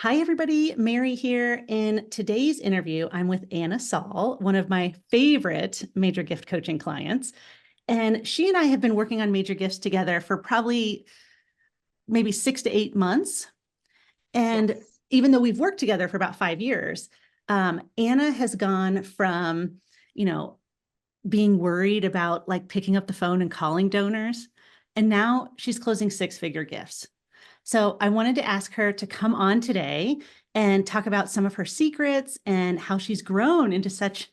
Hi, everybody. Mary here. In today's interview, I'm with Anna Saul, one of my favorite major gift coaching clients. And she and I have been working on major gifts together for probably maybe 6 to 8 months. And Yes. even though we've worked together for about 5 years, Anna has gone from, you know, being worried about like picking up the phone and calling donors. And now she's closing six-figure gifts. So I wanted to ask her to come on today and talk about some of her secrets and how she's grown into such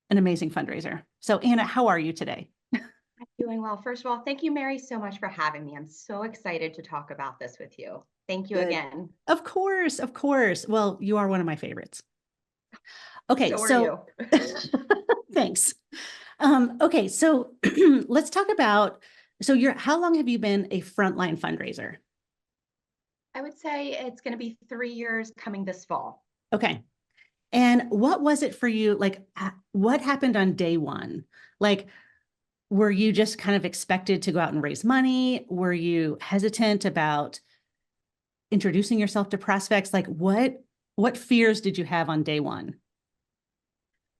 an amazing fundraiser. So Anna, how are you today? I'm doing well. First of all, thank you, Mary, so much for having me. I'm so excited to talk about this with you. Thank you Good. again. Of course, of course. Well, you are one of my favorites. Okay, So are so you. thanks. Okay, so let's talk about, so how long have you been a frontline fundraiser? I would say it's going to be 3 years coming this fall. Okay. And what was it for you? Like, what happened on day one? Like, were you just kind of expected to go out and raise money? Were you hesitant about introducing yourself to prospects? Like, what fears did you have on day one?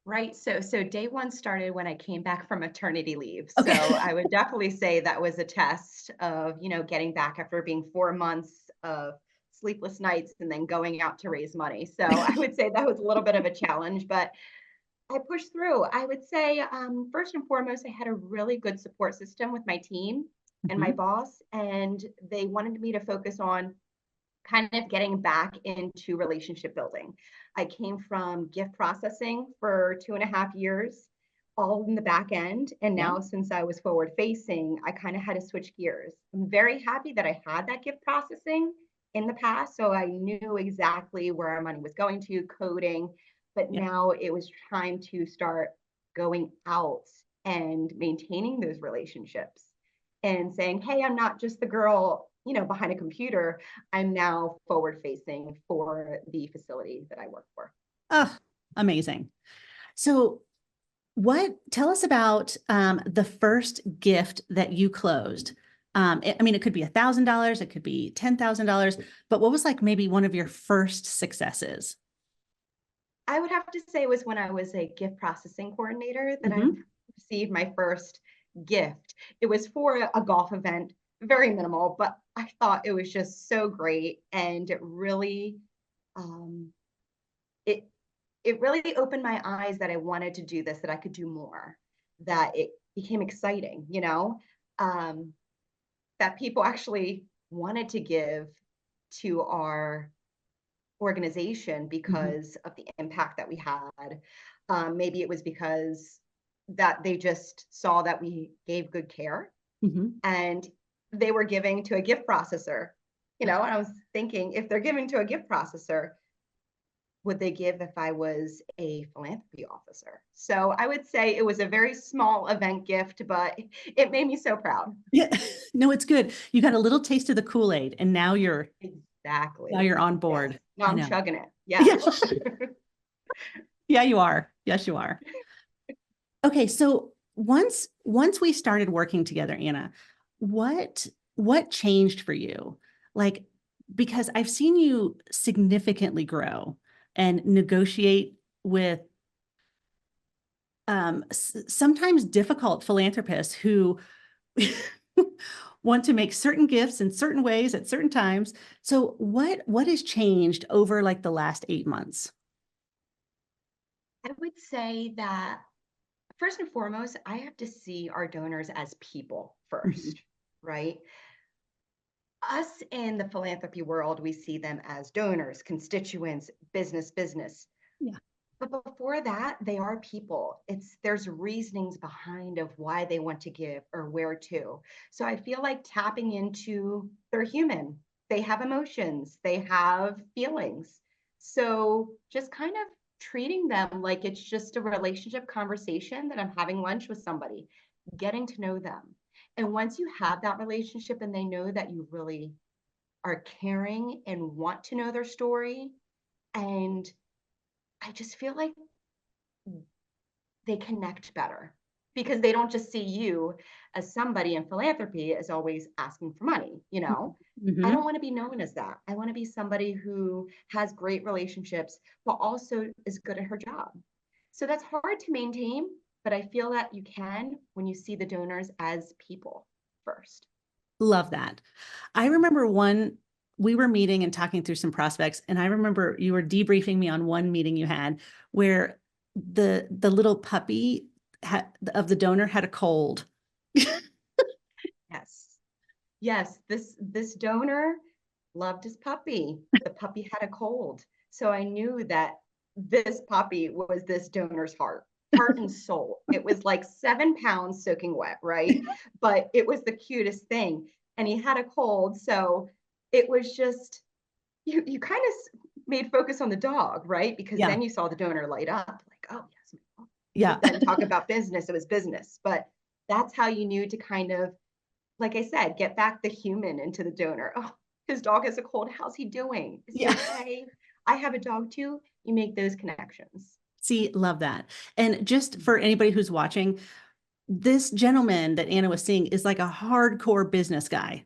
Right. So day one started when I came back from maternity leave. So Okay. I would definitely say that was a test of, getting back after being 4 months of sleepless nights and then going out to raise money. So I would say that was a little bit of a challenge, but I pushed through. I would say, first and foremost, I had a really good support system with my team and my Mhm. boss, and they wanted me to focus on kind of getting back into relationship building. I came from gift processing for 2.5 years, all in the back end. And Yeah. now, since I was forward facing, I kind of had to switch gears. I'm very happy that I had that gift processing in the past. So I knew exactly where our money was going to, coding. But Yeah. now it was time to start going out and maintaining those relationships and saying, hey, I'm not just the girl, behind a computer. I'm now forward facing for the facility that I work for. Oh, amazing. So tell us about the first gift that you closed. I mean, it could be $1,000, it could be $10,000, but what was like maybe one of your first successes? I would have to say it was when I was a gift processing coordinator that I Hmm. received my first gift. It was for a golf event, very minimal, but I thought it was just so great. And um, it, it really opened my eyes that I wanted to do this, that I could do more, that it became exciting, um, that people actually wanted to give to our organization Hmm. because of the impact that we had. Maybe it was because that they just saw that we gave good care Hmm. and they were giving to a gift processor, and I was thinking, if they're giving to a gift processor, would they give if I was a philanthropy officer? So I would say it was a very small event gift, but it made me so proud. Yeah. No, it's good. You got a little taste of the Kool-Aid and now Exactly. you're on Yes. board. Now I I'm know. chugging it. Yeah. Yes. Yeah, you are. Yes, you are. Okay, so once we started working together, Anna, what what changed for you? Like, because I've seen you significantly grow and negotiate with sometimes difficult philanthropists who want to make certain gifts in certain ways at certain times. So what has changed over like the last 8 months? I would say that first and foremost, I have to see our donors as people Mhm. first, right? Us in the philanthropy world, we see them as donors, constituents, business. Yeah. But before that, they are people. There's reasonings behind of why they want to give or where to. So I feel like tapping into they're human. They have emotions, they have feelings. So just kind of treating them like it's just a relationship conversation that I'm having lunch with somebody, getting to know them. And once you have that relationship and they know that you really are caring and want to know their story, and I just feel like they connect better. because they don't just see you as somebody in philanthropy as always asking for money, I don't Mm-hmm. want to be known as that. I want to be somebody who has great relationships, but also is good at her job. So that's hard to maintain, but I feel that you can when you see the donors as people first. Love that. I remember we were meeting and talking through some prospects, and I remember you were debriefing me on one meeting you had where the little puppy of the donor had a cold. Yes. Yes, this donor loved his puppy. The puppy had a cold. So I knew that this puppy was this donor's heart and soul. It was like 7 pounds soaking wet, right? But it was the cutest thing. And he had a cold. So it was just, you kind of made focus on the dog, right? Because Yeah. then you saw the donor light up, like, oh, yes. Yeah. But then talk about business, it was business. But that's how you knew to kind of, like I said, get back the human into the donor. Oh, his dog has a cold. How's he doing? Is he Yeah. okay? I have a dog too. You make those connections. See, love that. And just for anybody who's watching, this gentleman that Anna was seeing is like a hardcore business guy.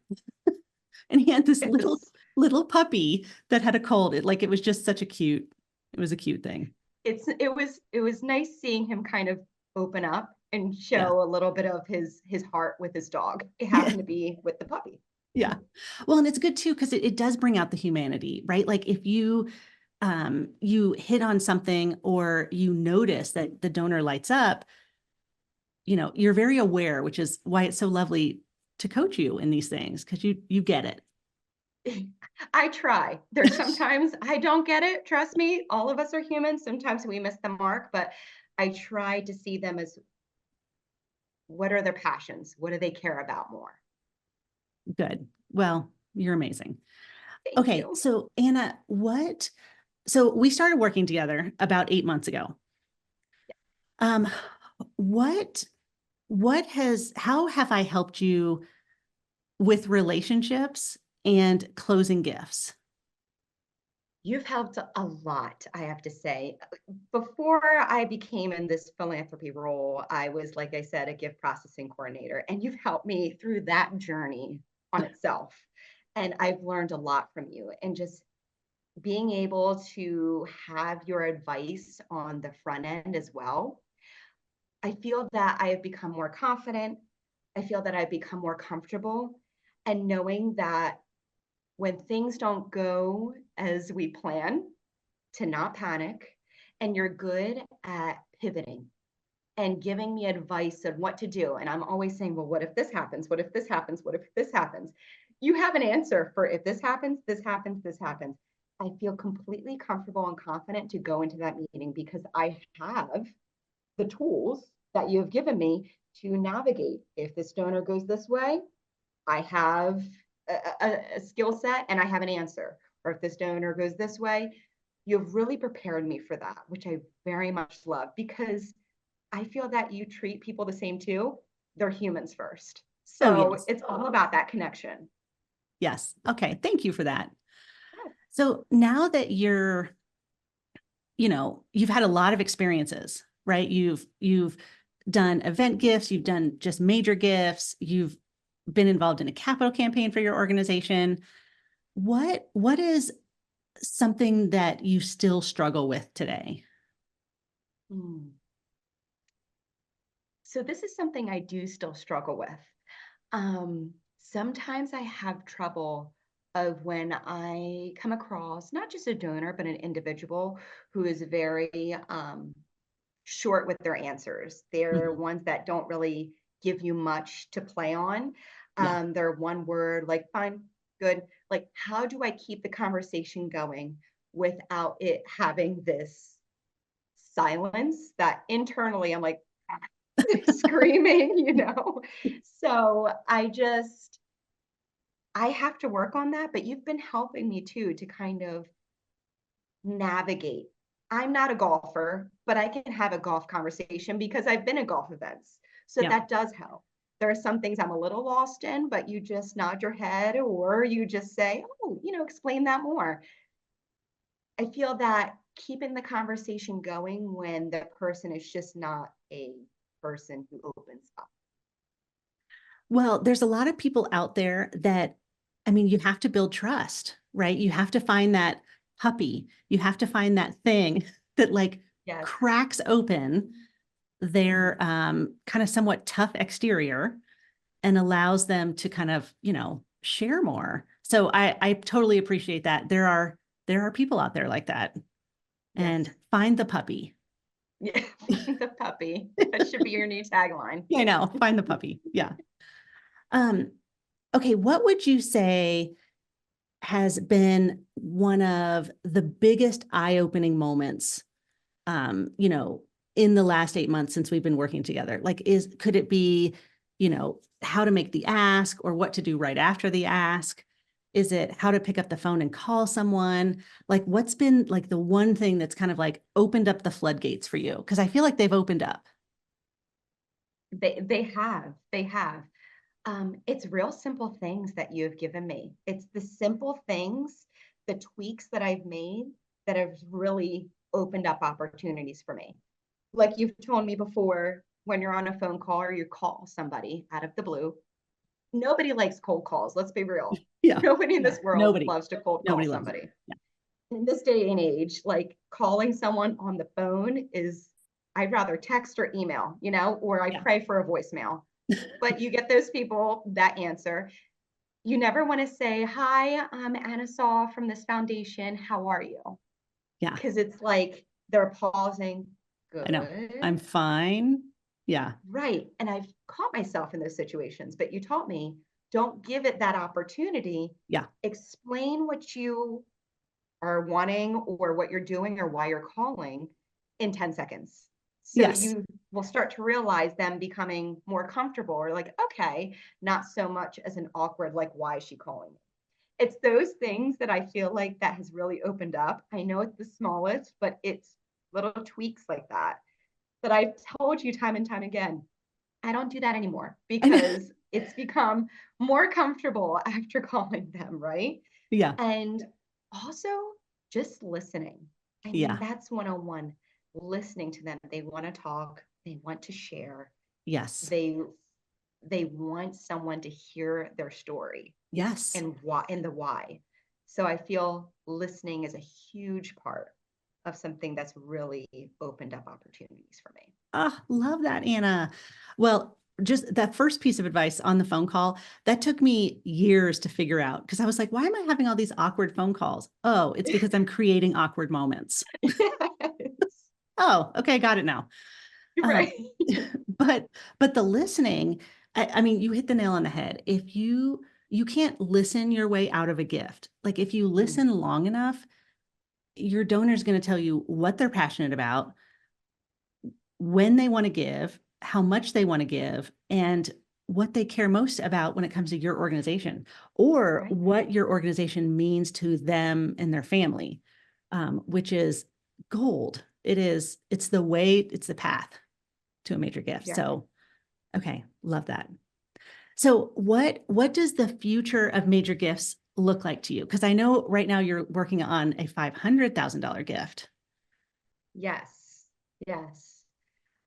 And he had this Yes. little puppy that had a cold. It was just it was a cute thing. It was nice seeing him kind of open up and Yeah. show a little bit of his heart with his dog. It Yeah. happened to be with the puppy. Yeah. Well, and it's good too, because it does bring out the humanity, right? Like if you hit on something or you notice that the donor lights up, you're very aware, which is why it's so lovely to coach you in these things, because you get it. I try. There's sometimes I don't get it. Trust me, all of us are humans. Sometimes we miss the mark, but I try to see them as what are their passions? What do they care about more? Good. Well, you're amazing. Thank Okay, you. so Anna, so we started working together about 8 months ago. Um, what how have I helped you with relationships and closing gifts? You've helped a lot, I have to say. Before I became in this philanthropy role, I was, like I said, a gift processing coordinator, and you've helped me through that journey on itself. And I've learned a lot from you, and just being able to have your advice on the front end as well. I feel that I have become more confident. I feel that I've become more comfortable, and knowing that when things don't go as we plan, to not panic, and you're good at pivoting and giving me advice of what to do. And I'm always saying, well, what if this happens? What if this happens? What if this happens? You have an answer for if this happens, this happens, this happens. I feel completely comfortable and confident to go into that meeting because I have the tools that you have given me to navigate. If this donor goes this way, I have a skill set and I have an answer. Or if this donor goes this way, you've really prepared me for that, which I very much love because I feel that you treat people the same too. They're humans first. Oh, So yes. it's all about that connection. Yes. Okay. Thank you for that. So now that you've had a lot of experiences, right? You've done event gifts, you've done just major gifts, you've been involved in a capital campaign for your organization. What is something that you still struggle with today? Mm. So this is something I do still struggle with. Sometimes I have trouble of when I come across not just a donor, but an individual who is very short with their answers. They're Mhm. ones that don't really give you much to play on. Yeah. They're one word, like fine, good. Like, how do I keep the conversation going without it having this silence that internally I'm like screaming, So I have to work on that, but you've been helping me too to kind of navigate. I'm not a golfer, but I can have a golf conversation because I've been at golf events. So Yeah. that does help. There are some things I'm a little lost in, but you just nod your head or you just say, oh, explain that more. I feel that keeping the conversation going when the person is just not a person who opens up. Well, there's a lot of people out there that, I mean, you have to build trust, right? You have to find that puppy. You have to find that thing that like Yes. cracks open their kind of somewhat tough exterior and allows them to kind of, share more. So I totally appreciate that. There are people out there like that. Yes. And find the puppy. Yeah. The puppy. That should be your new tagline. I know, find the puppy. Yeah. Um, okay, what would you say has been one of the biggest eye-opening moments, you know, in the last 8 months since we've been working together? Like, could it be, how to make the ask or what to do right after the ask? Is it how to pick up the phone and call someone? Like, what's been like the one thing that's kind of like opened up the floodgates for you? Because I feel like they've opened up. They have. It's real simple things that you have given me. It's the simple things, the tweaks that I've made that have really opened up opportunities for me. Like you've told me before, when you're on a phone call or you call somebody out of the blue, nobody likes cold calls. Let's be real. Yeah. Nobody in Yeah. this world Nobody. loves to cold call Nobody loves it. somebody. Yeah. In this day and age, like calling someone on the phone is, I'd rather text or email, or I Yeah. pray for a voicemail. But you get those people that answer. You never want to say, "Hi, I'm Anna Saw from this foundation. How are you?" Yeah. Because it's like they're pausing. I know. Good. I'm fine. Yeah. Right. And I've caught myself in those situations, but you taught me, don't give it that opportunity. Yeah. Explain what you are wanting or what you're doing or why you're calling in 10 seconds. So Yes. you will start to realize them becoming more comfortable or like, okay, not so much as an awkward, like, why is she calling me? It's those things that I feel like that has really opened up. I know it's the smallest, but it's little tweaks like that I've told you time and time again. I don't do that anymore I know. because it's become more comfortable after calling them, right? Yeah. And also just listening. I mean, Yeah. that's 101. Listening to them. They want to talk, they want to share, Yes. they they want someone to hear their story Yes. and why and the why. So I feel listening is a huge part of something that's really opened up opportunities for me. Oh, love that, Anna. Well, just that first piece of advice on the phone call, that took me years to figure out because I was like, why am I having all these awkward phone calls? Oh, it's because I'm creating awkward moments. Yes. Oh, okay, got it now. Um, Right. but the listening, I mean, you hit the nail on the head. If you can't listen your way out of a gift. Like if you Mm, listen long enough, your donor is going to tell you what they're passionate about, when they want to give, how much they want to give, and what they care most about when it comes to your organization or right. what your organization means to them and their family, which is gold. It's the way, it's the path to a major gift. Yeah. So, okay, love that. So what does the future of major gifts look like to you? Because I know right now you're working on a $500,000 gift, Yes. Yes.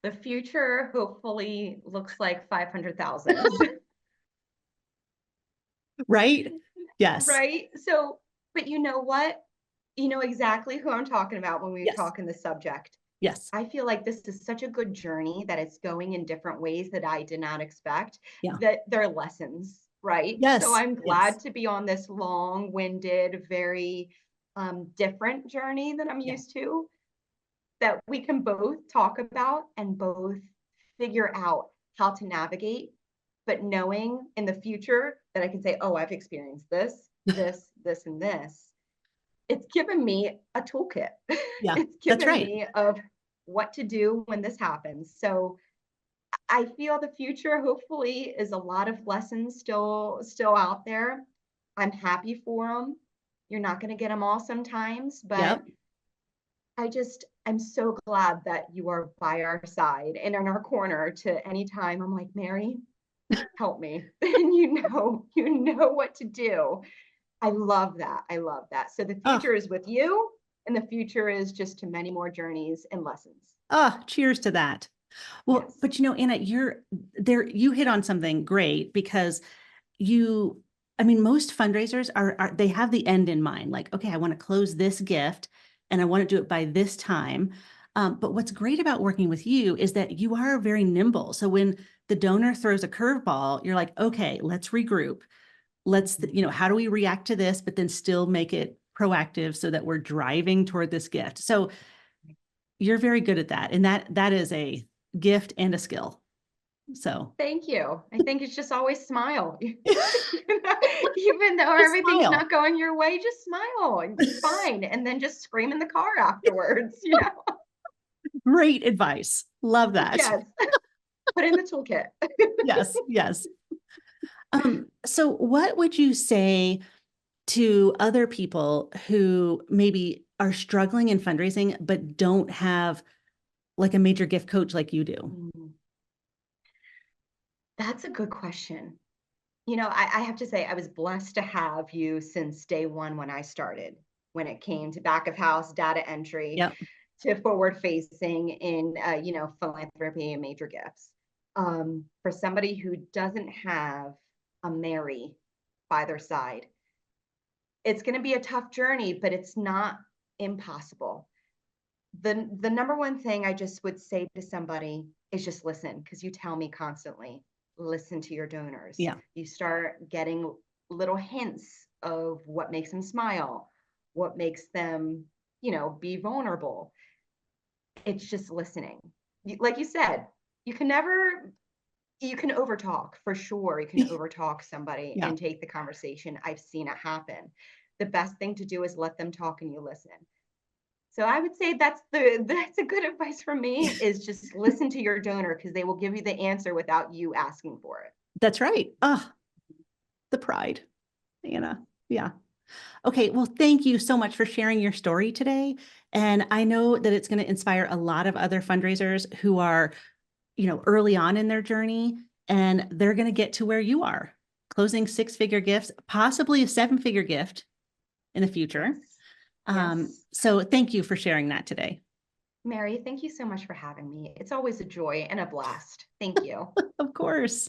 The future hopefully looks like 500,000. right? Yes. Right? So, but you know what? You know exactly who I'm talking about when we Yes. talk in the subject. Yes. I feel like this is such a good journey that it's going in different ways that I did not expect, Yeah. that there are lessons, right? So Yes. I'm Yes. glad to be on this long-winded, very different journey that I'm Yeah. used to, that we can both talk about and both figure out how to navigate, but knowing in the future that I can say, oh, I've experienced this, and this. It's given me a toolkit. Yeah. It's That's given right. me of what to do when this happens. So I feel the future hopefully is a lot of lessons still out there. I'm happy for them. You're not going to get them all sometimes, but Yep. I'm so glad that you are by our side and in our corner to anytime I'm like, Mary, help me. And you know what to do. I love that. I love that. So the Oh, future is with you, and the future is just to many more journeys and lessons. oh, cheers to that. Well, Yes. but Anna, you're there, you hit on something great because you, I mean, most fundraisers are they have the end in mind, like, okay, I want to close this gift and I want to do it by this time. But what's great about working with you is that you are very nimble. So when the donor throws a curveball, you're like, okay, let's regroup. Let's, how do we react to this, but then still make it proactive so that we're driving toward this gift. So you're very good at that. And that is a gift and a skill. So Thank you. I think it's just always smile. Even though just everything's smile. not going your way, just smile and be fine. And then just scream in the car afterwards, you know? Great advice. Love that. Yes. Put in the toolkit. Yes, yes. So what would you say to other people who maybe are struggling in fundraising but don't have like a major gift coach like you do? Mm, that's a good question. I have to say, I was blessed to have you since day one when I started, when it came to back of house data entry Yep. to forward facing in, philanthropy and major gifts. For somebody who doesn't have a Mary by their side, it's going to be a tough journey, but it's not impossible. The number one thing I just would say to somebody is just listen, because you tell me constantly, listen to your donors. Yeah. You start getting little hints of what makes them smile, what makes them, be vulnerable. It's just listening. Like you said, you can never you can overtalk for sure. You can overtalk somebody Yeah. and take the conversation. I've seen it happen. The best thing to do is let them talk and you listen. So I would say that's a good advice from me is just listen to your donor because they will give you the answer without you asking for it. That's right. Ah, the pride, Yeah. Okay. Well, thank you so much for sharing your story today. And I know that it's going to inspire a lot of other fundraisers who are, early on in their journey, and they're going to get to where you are, closing six-figure gifts, possibly a seven-figure gift in the future. Yes. Yes. So thank you for sharing that today. Mary, thank you so much for having me. It's always a joy and a blast. Thank you. Of course.